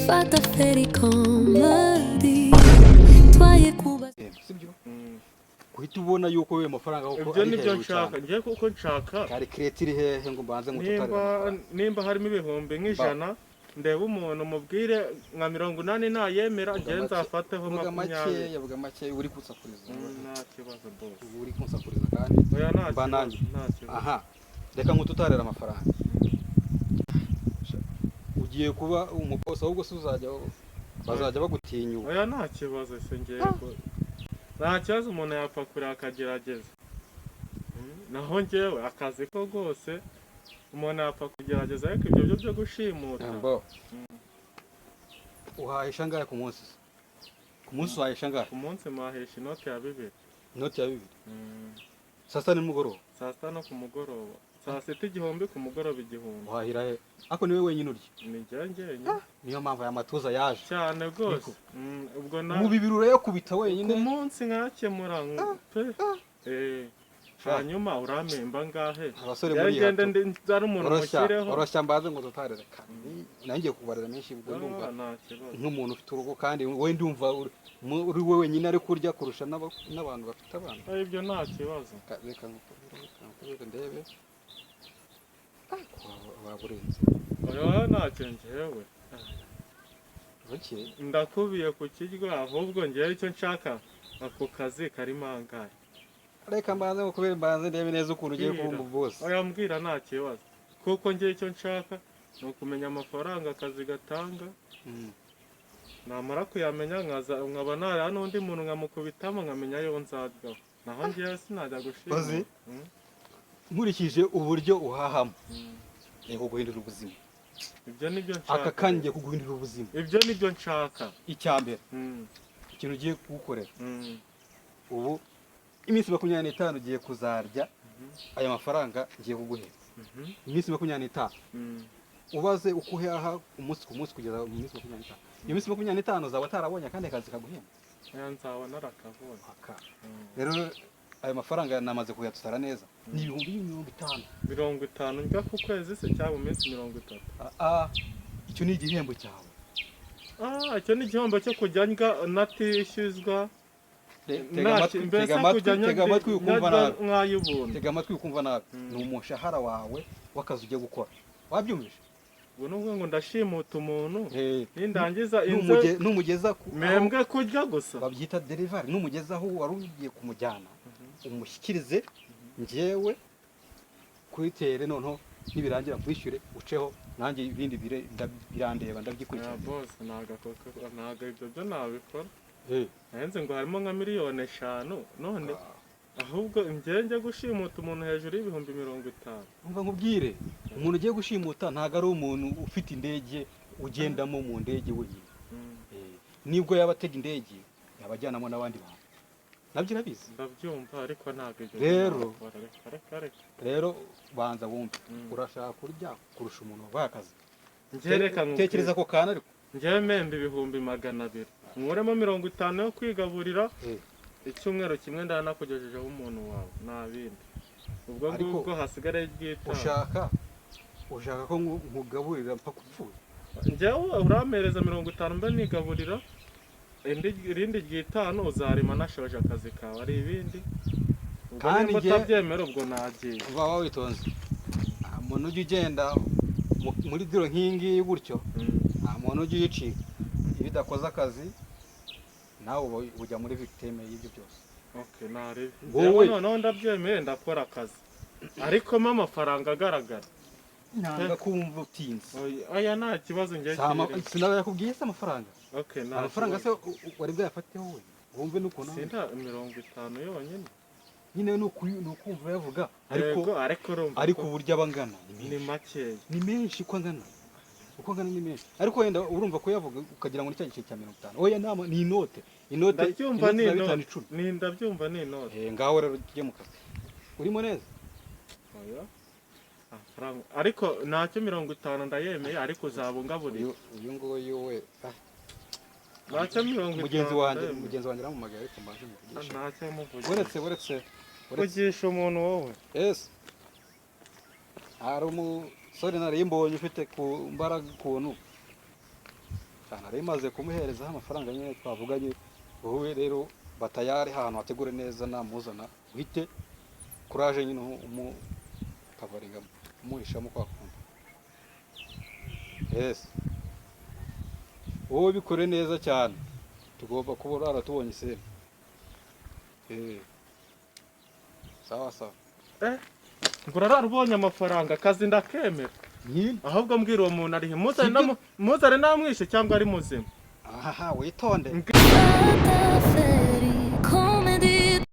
fatta feri comedy twaye kuba sibyo guhita ubona yuko we mafaranga uko ibyo nibyo nshaka ngiye kuko nshaka kari creative hehe ngo mbanze ngo tutarira nimba harimo ibihumbi nk'ijana ndeba umuntu mubwire nka 80 nayemera ngiye nzafateho 20 yavuga make uri kusakuriza nta kibazo boss uri kusakuriza kandi oya nta kibazo aha reka ngo tutarira amafaranga ugiye kuba umuboss ahubwo se bazajya bagutinyuka oya nta kibazo se ngiye nta kibazo umuntu yapfa kuri akagerageza naho ngewe akazi ko rwose umuntu yapfa kugerageza ariko ibyo byo gushimuta uhahisha ngahe ku munsi uhahisha ngahe ku munsi mahisha inoti ya 2 inoti ya 2 sasa ni mugoroba sasa no ku mugoroba saa sita igihumbi ku mugoroba igihumbi uhahira he ako niwe wenyine urya ni njye niyo mpamvu aya matuza yaje cyane rwose ubwo na mu bibiri urayakubita wenyine ku munsi nkakemura pe hanyuma uramemba ngahe abasore muri hato nzara umuntu mukireho oroshya mbaze ngo tutarere kandi nangiye kubarira menshi ubwo ndumva nk'umuntu ufite urugo kandi we ndumva uri we wenyine ari kurya kurusha n'abantu bafite abana ibyo nta kibazo reka ndebe waburenze oya ntacyo njyewe ndakubiye ku kiryo ahubwo ngewe icyo nshaka ako kazi karimo angahe reka mbanze ngo kubera mbanze ndebe neza ukuntu ugiye kuba umubosi oya mbwira nta kibazo kuko ngewe icyo nshaka ni ukumenya amafaranga akazi gatanga namara kuyamenya nkaba nariya n'undi muntu nkamukubitamo nkamenya ayo nzaryaho naho ngewe sinajya gushima nkurikije uburyo uhahamo ni kuguhindura ubuzima ibyo nibyo nshaka aka kangiye kuguhindura ubuzima ibyo nibyo nshaka icya mbere ikintu ugiye kugukorera ubu iminsi 25 ugiye kuzarya aya mafaranga ngiye kuguhera iminsi 25 ubaze uko uhaha umunsi ku munsi kugeza mu minsi 25 iyo minsi 25 uzaba utarabonye kandi akazi kaguhemba nzaba narakabonye rero ayo mafaranga namaze kuyatusara neza ni ibihumbi 50 njya ku kwezi se cyangwa mu minsi 30 icyo ni igihembo cyawe icyo ni igihembo cyo kujya natishyuzwa tega amatwi ukumva nabi ni umushahara wawe w'akazi ugiye gukora wabyumvise ubu nubwo ngo ndashimuta umuntu nindangiza numugeza membwe kurya gusa babyita delivery numugeza aho wari ugiye kumujyana umushyikirize njyewe kwitere noneho nibirangira kwishyure uceho nanjye ibindi birandeba ndabyikurikirana boss ntago ibyo byo nabikora nzi ngo harimo nka 5,000,000 none ahubwo njye gushimuta umuntu hejuru y'ibihumbi 50 umva nkubwire umuntu ugiye gushimuta ntago ari umuntu ufite indege ugendamo mu ndege wenyine nibwo yabatega indege yabajyanamo n'abandi bantu nabyo urabizi ndabyumva ariko ntago ibyo rero banza wumve urashaka kurya kurusha umuntu wabaye akazi tekereza ko kana ariko njyewe memba ibihumbi 200 nkuremo 50 yo kwigaburira icyumwero kimwe ndanakugejejeho umuntu wawe nta bindi ubwo ngubwo hasigara igita ushaka ko nkugaburira mpaka upfuye njyewe uramereza 50 mba nigaburira irindi ry'itanu uzarima nashoje akazi kawe ari ibindi kandi utabyemera ubwo nagiye uba witonze umuntu ujya ugenda muri diro nkingi gutyo nta muntu ujya uyicika iyo udakoze akazi nawe ujya muri victime y'ibyo byose wowe noneho ndabyemeye ndakora akazi ariko mo amafaranga agaragara ntabwo kumva utinze oya nta kibazo ngiye sinabakubwiye se amafaranga amafaranga se wari bwayafateho we wumve n'ukuntu sinda 50 yonyine nyine nukumva yavuga ariko uburyo abangana ni makeya ni menshi uko angana ni menshi ariko wenda urumva ko yavuga ukagira ngo ni cya gice cya 50 oya ni inote ndabyumva ni inote ngaho rero ugiye mu kazi urimo neza oya ariko ntacyo 50 ndayemeye ariko uzabungaburira uyu nguyu we ntacyo 50 mugenzi wanjye aramumagaye ariko mbaje muvugisha ntacyo muvugisha uretse kugisha umuntu wowe hari umusore nari mbonye ufite ku mbaraga ukuntu kana rero maze kumuherezaho amafaranga nyine twavuganye wowe rero batayari ahantu hategure neza namuzana uhite kuraje nyine kavaringa umuhishamo kwa kumva. Yes, wowe bikore neza cyane, tugomba kuburara tubonye iseri. Sawa sawa. ngo urarara ubonye amafaranga akazi ndakemera Nyine ahubwo mbwira uwo muntu arihe muzane namwishe cyangwa ari muzima. aha witonde. Pas